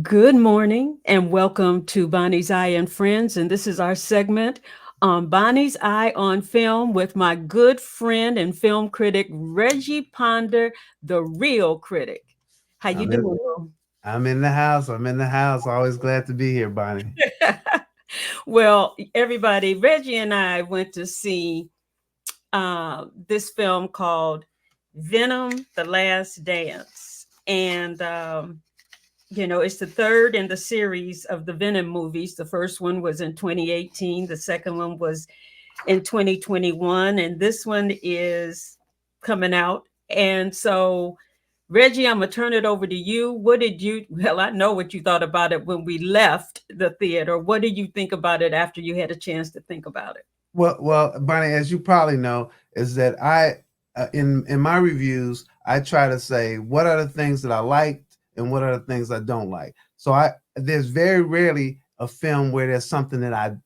Good morning and welcome to Bonnie's Eye and Friends. And this is our segment on Bonnie's Eye on Film with my good friend and film critic, Reggie Ponder, the Reel Critic. How you I'm in doing, Ro? I'm in the house. I'm in the house. Always glad to be here, Bonnie. Well, everybody, Reggie and I went to see this film called Venom, The Last Dance. And it's the third in the series of the Venom movies. The first one was in 2018, the second one was in 2021, and this one is coming out. And so, Reggie, I'm going to turn it over to you. Well, I know what you thought about it when we left the theater. What did you think about it after you had a chance to think about it? Well, Bonnie, as you probably know, is that in my reviews, I try to say what are the things that I liked and what are the things I don't like. So I there's very rarely a film where there's something that I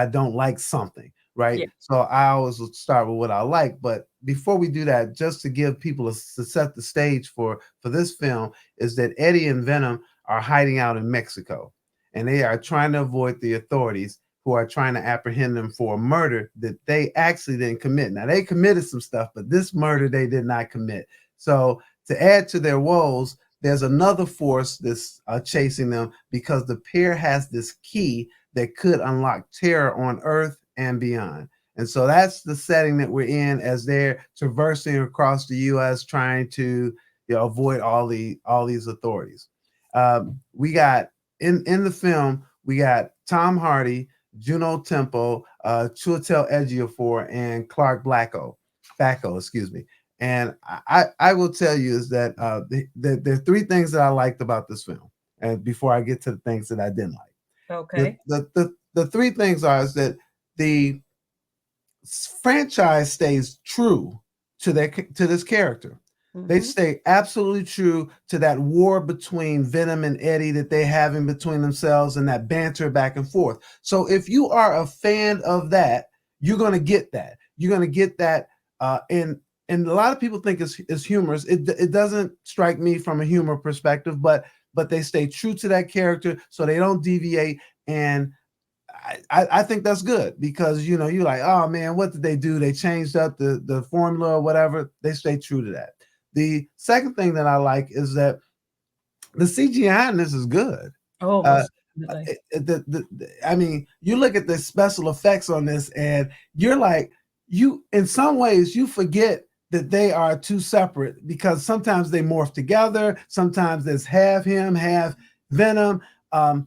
don't like something, right? Yeah. So I always will start with what I like. But before we do that, just to give people to set the stage for this film, is that Eddie and Venom are hiding out in Mexico, and they are trying to avoid the authorities who are trying to apprehend them for a murder that they actually didn't commit. Now they committed some stuff, but this murder they did not commit. So to add to their woes, there's another force that's chasing them because the pair has this key that could unlock terror on Earth and beyond. And so that's the setting that we're in as they're traversing across the U.S. trying to avoid all these authorities. We got in the film we got Tom Hardy, Juno Temple, Chiwetel Ejiofor, and Clark Backo, excuse me. And I will tell you is that there are three things that I liked about this film, and before I get to the things that I didn't like, Okay. the three things are is that the franchise stays true to this character. They Hmm. stay absolutely true to that war between Venom and Eddie that they have in between themselves and that banter back and forth. So if you are a fan of that, you're going to get that. You're going to get that. And a lot of people think it's humorous. It doesn't strike me from a humor perspective, but they stay true to that character so they don't deviate. And I think that's good because you're like, oh man, what did they do? They changed up the formula or whatever. They stay true to that. The second thing that I like is that the CGI in this is good. Oh, Uh, most definitely. I mean, you look at the special effects on this, and you're like, in some ways, you forget that they are two separate because sometimes they morph together. Sometimes there's half him, half Venom. Um,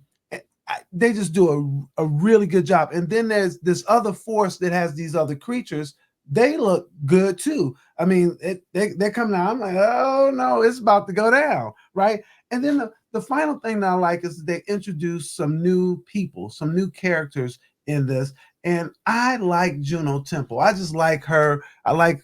they just do a really good job. And then there's this other force that has these other creatures. They look good too. I mean, they're coming out. I'm like, oh no, it's about to go down, right? And then the final thing that I like is that they introduce some new people, some new characters in this. And I like Juno Temple. I just like her. I like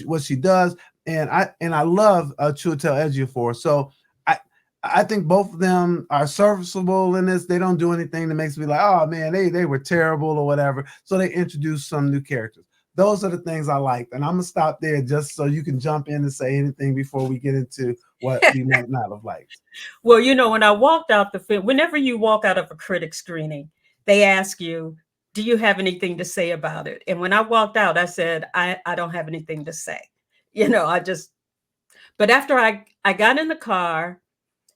what she does, and I love Chiwetel Ejiofor. So I I think both of them are serviceable in this. They don't do anything that makes me like, oh man, they were terrible or whatever. So they introduce some new characters. Those are the things I liked, and I'm gonna stop there just so you can jump in and say anything before we get into what we might not have liked. Well, when I walked out the film, whenever you walk out of a critic screening, they ask you, do you have anything to say about it? And when I walked out, I said, I don't have anything to say. I just, but after I got in the car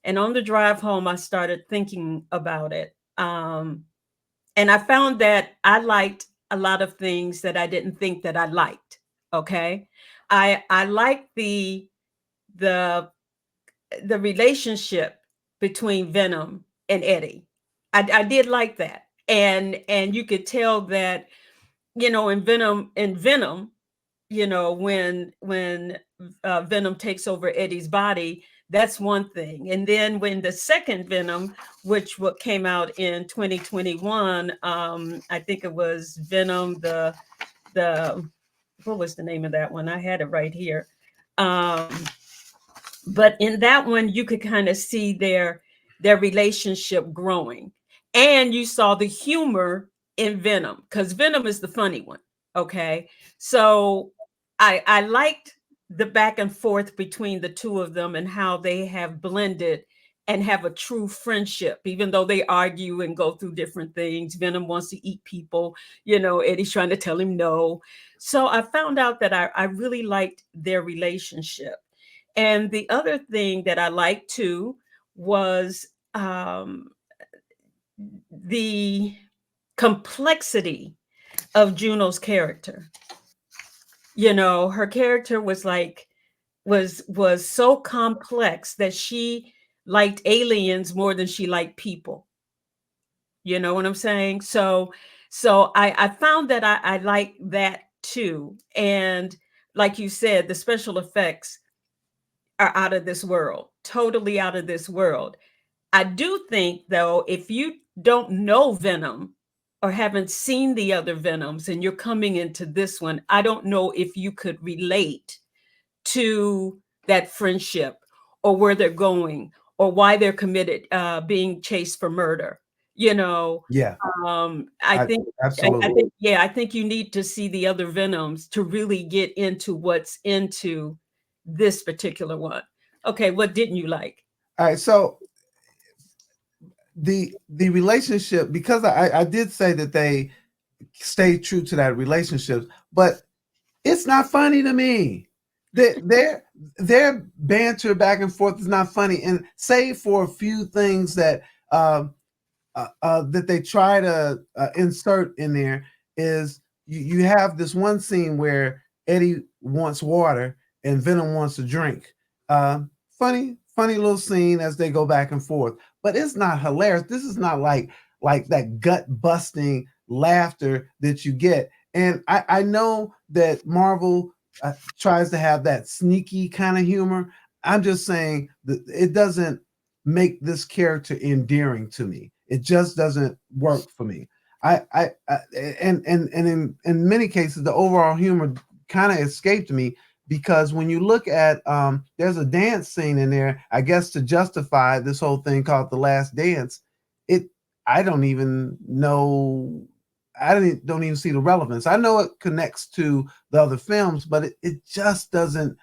and on the drive home, I started thinking about it. And I found that I liked a lot of things that I didn't think that I liked. Okay. I liked the the relationship between Venom and Eddie. I did like that. And you could tell that, in Venom, when Venom takes over Eddie's body, that's one thing. And then when the second Venom, which what came out in 2021, I think it was Venom the what was the name of that one? I had it right here. Um, but in that one you could kind of see their relationship growing, and you saw the humor in Venom because Venom is the funny one. Okay, so I liked the back and forth between the two of them and how they have blended and have a true friendship, even though they argue and go through different things. Venom wants to eat people, Eddie's trying to tell him no. So I found out that I really liked their relationship. And the other thing that I liked too was the complexity of Juno's character. Her character was like was so complex that she liked aliens more than she liked people. You know what I'm saying? So I found that I like that too. And like you said, the special effects are out of this world, totally out of this world. I do think though, if you don't know Venom or haven't seen the other Venoms and you're coming into this one, I don't know if you could relate to that friendship or where they're going or why they're committed, being chased for murder. You know, Yeah, I I think, absolutely. yeah, I think you need to see the other Venoms to really get into what's into this particular one. Okay, what didn't you like? All right, so the relationship, because I did say that they stay true to that relationship, but it's not funny to me. Their banter back and forth is not funny, and save for a few things that they try to insert in there, is you have this one scene where Eddie wants water and Venom wants a drink. Uh, funny little scene as they go back and forth, but it's not hilarious. This is not like that gut busting laughter that you get. And I know that Marvel tries to have that sneaky kind of humor. I'm just saying that it doesn't make this character endearing to me. It just doesn't work for me. I and in many cases the overall humor kind of escaped me, because when you look at there's a dance scene in there, I guess to justify this whole thing called The Last Dance. It I don't even know, don't even see the relevance. I know it connects to the other films, but it just doesn't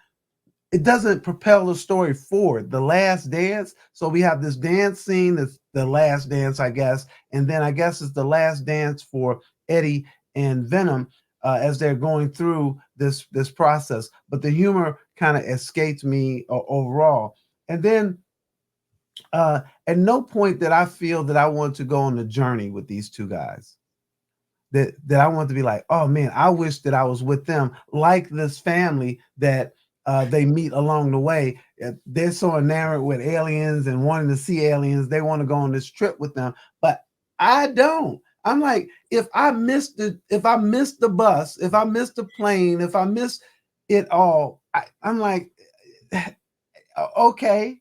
propel the story forward. The Last Dance. So we have this dance scene that's the last dance, I guess, and then I guess it's the last dance for Eddie and Venom as they're going through this process. But the humor kind of escaped me overall. And then at no point did I feel that I wanted to go on the journey with these two guys. That I want to be like, oh man, I wish that I was with them, like this family that they meet along the way. They're so enamored with aliens and wanting to see aliens, they want to go on this trip with them. But I don't. I'm like, if I missed the bus, if I missed the plane, if I missed it all, I'm like, okay.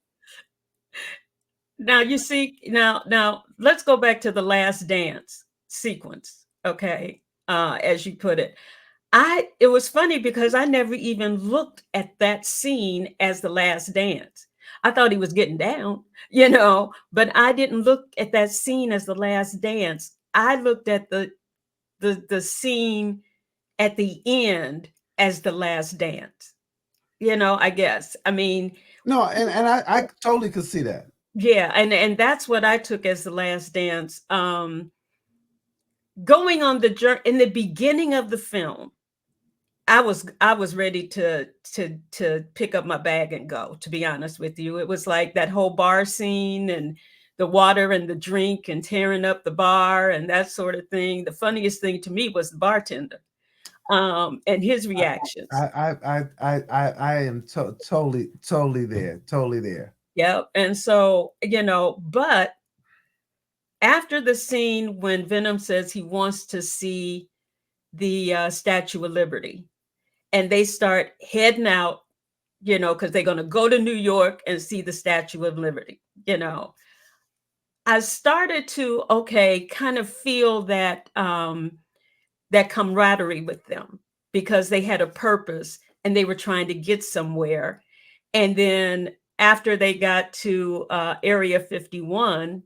Now you see, now let's go back to the last dance sequence. Okay. As you put it. It was funny because I never even looked at that scene as the last dance. I thought he was getting down, but I didn't look at that scene as the last dance. I looked at the scene at the end as the last dance. I guess. I mean, No, and I totally could see that. yeah, and that's what I took as the last dance. Going on the journey in the beginning of the film, I was ready to pick up my bag and go, to be honest with you. It was like that whole bar scene and the water and the drink and tearing up the bar and that sort of thing. The funniest thing to me was the bartender, and his reactions. I am totally there, totally there. Yep. And so, but after the scene when Venom says he wants to see the Statue of Liberty, and they start heading out, because they're going to go to New York and see the Statue of Liberty, I started to, okay, kind of feel that camaraderie with them, because they had a purpose and they were trying to get somewhere. And then after they got to Area 51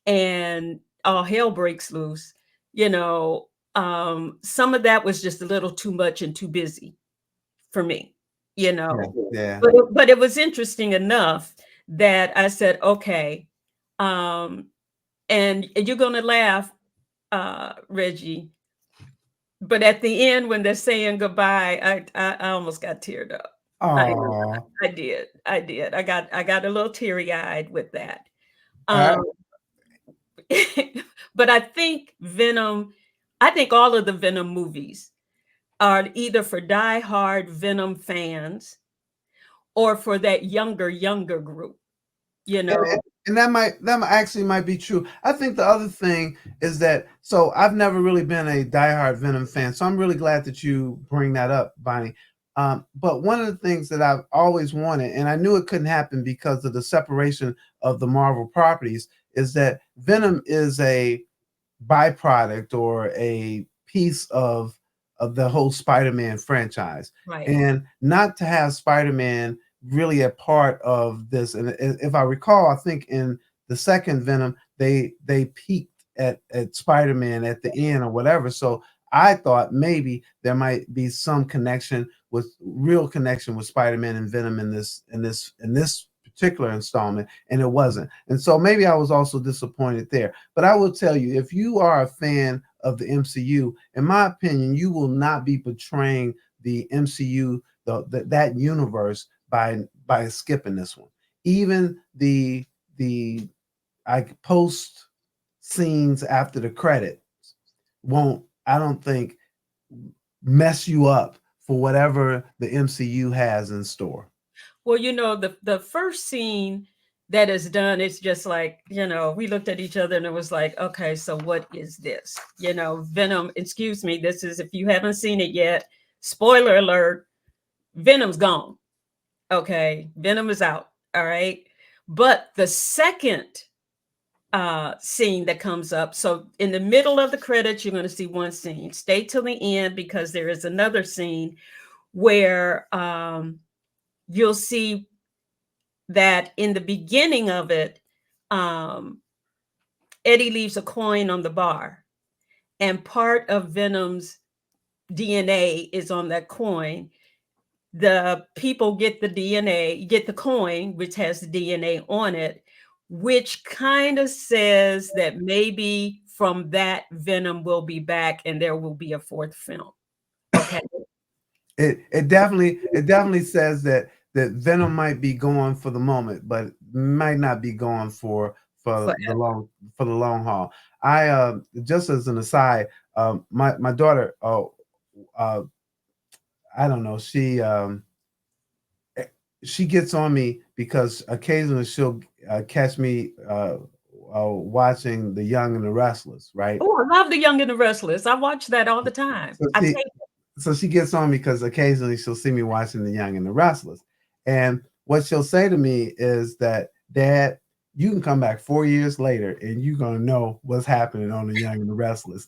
and all hell breaks loose, some of that was just a little too much and too busy for me, Yeah, yeah. but it was interesting enough that I said, okay, and you're gonna laugh, Reggie, but at the end when they're saying goodbye, I almost got teared up. I Oh, I did. I did. I got a little teary-eyed with that. I, Um, but I think all of the Venom movies are either for die-hard Venom fans or for that younger group, you and, know? and that actually might be true. I think the other thing is that so I've never really been a diehard Venom fan, so I'm really glad that you bring that up, Bonnie. But one of the things that I've always wanted, and I knew it couldn't happen because of the separation of the Marvel properties, is that Venom is a byproduct or a piece of the whole Spider-Man franchise, Right. and not to have Spider-Man really a part of this. And if I recall, I think in the second Venom, they peaked at Spider-Man at the end or whatever. So I thought maybe there might be some connection with real connection with Spider-Man and Venom in this particular installment, and it wasn't. And so maybe I was also disappointed there. But I will tell you, if you are a fan of the MCU, in my opinion, you will not be betraying the MCU, that universe by skipping this one. Even the post scenes after the credit won't, I don't think, mess you up for whatever the MCU has in store. Well, the first scene that is done, it's just like, we looked at each other and it was like, okay, so what is this? Venom, excuse me, this is, if you haven't seen it yet, spoiler alert, Venom's gone. Okay, Venom is out. All right. But the second scene that comes up, so in the middle of the credits, you're going to see one scene. Stay till the end because there is another scene where you'll see that in the beginning of it, um, Eddie leaves a coin on the bar, and part of Venom's DNA is on that coin. The people get the DNA, get the coin, which has the DNA on it, which kind of says that maybe from that Venom will be back and there will be a fourth film. Okay. It definitely says that Venom might be gone for the moment, but might not be gone for the Forever. long haul. I just as an aside, my daughter, uh, I don't know, she gets on me because occasionally she'll catch me watching The Young and the Restless, right? Oh, I love The Young and the Restless. I watch that all the time. So I she take so she gets on me because occasionally she'll see me watching The Young and the Restless. And what she'll say to me is that, Dad, you can come back 4 years later and you're gonna know what's happening on The Young and the Restless.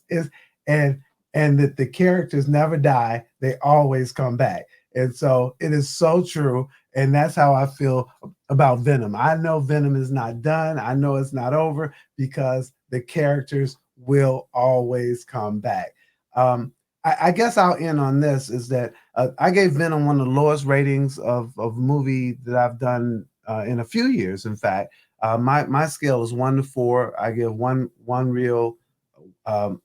And and that the characters never die, they always come back. And so it is so true. And that's how I feel about Venom. I know Venom is not done. I know it's not over because the characters will always come back. I guess I'll end on this is that I gave Venom one of the lowest ratings of movie that I've done in a few years. In fact, my scale is 1 to 4. I give one reel, um,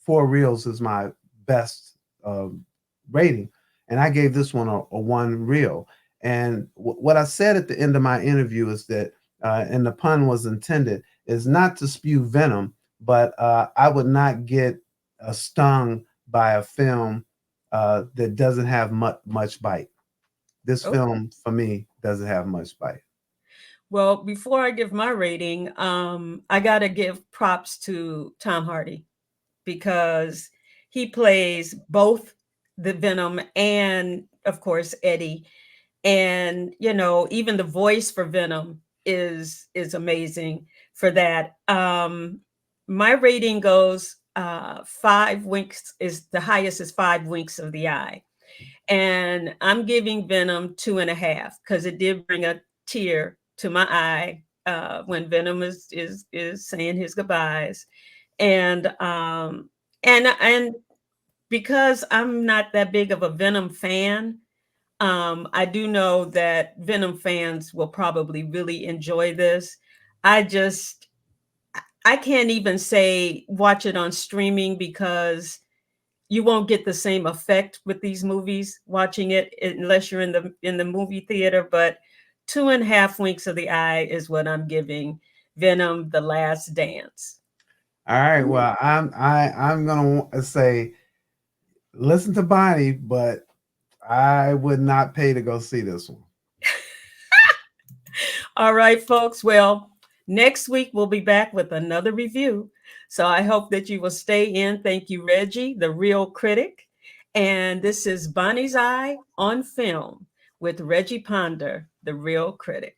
4 reels is my best rating, and I gave this one a 1 reel. And what I said at the end of my interview is that, and the pun was intended, is not to spew venom, but I would not get stung by a film that doesn't have much bite. This okay. film for me doesn't have much bite. Well, before I give my rating, I gotta give props to Tom Hardy because he plays both the Venom and, of course, Eddie. And even the voice for Venom is amazing for that. My rating goes 5 winks, is the highest, is 5 winks of the eye, and I'm giving Venom 2.5 because it did bring a tear to my eye when Venom is saying his goodbyes, and and because I'm not that big of a Venom fan, I do know that Venom fans will probably really enjoy this. I just, I can't even say watch it on streaming because you won't get the same effect with these movies watching it unless you're in the movie theater. But 2.5 winks of the eye is what I'm giving Venom: The Last Dance. All right. Well, I'm gonna say listen to Bonnie, but I would not pay to go see this one. All right, folks. Well, next week we'll be back with another review. So I hope that you will stay in. Thank you, Reggie, the Real Critic. And this is Bonnie's Eye on Film with Reggie Ponder, the Real Critic.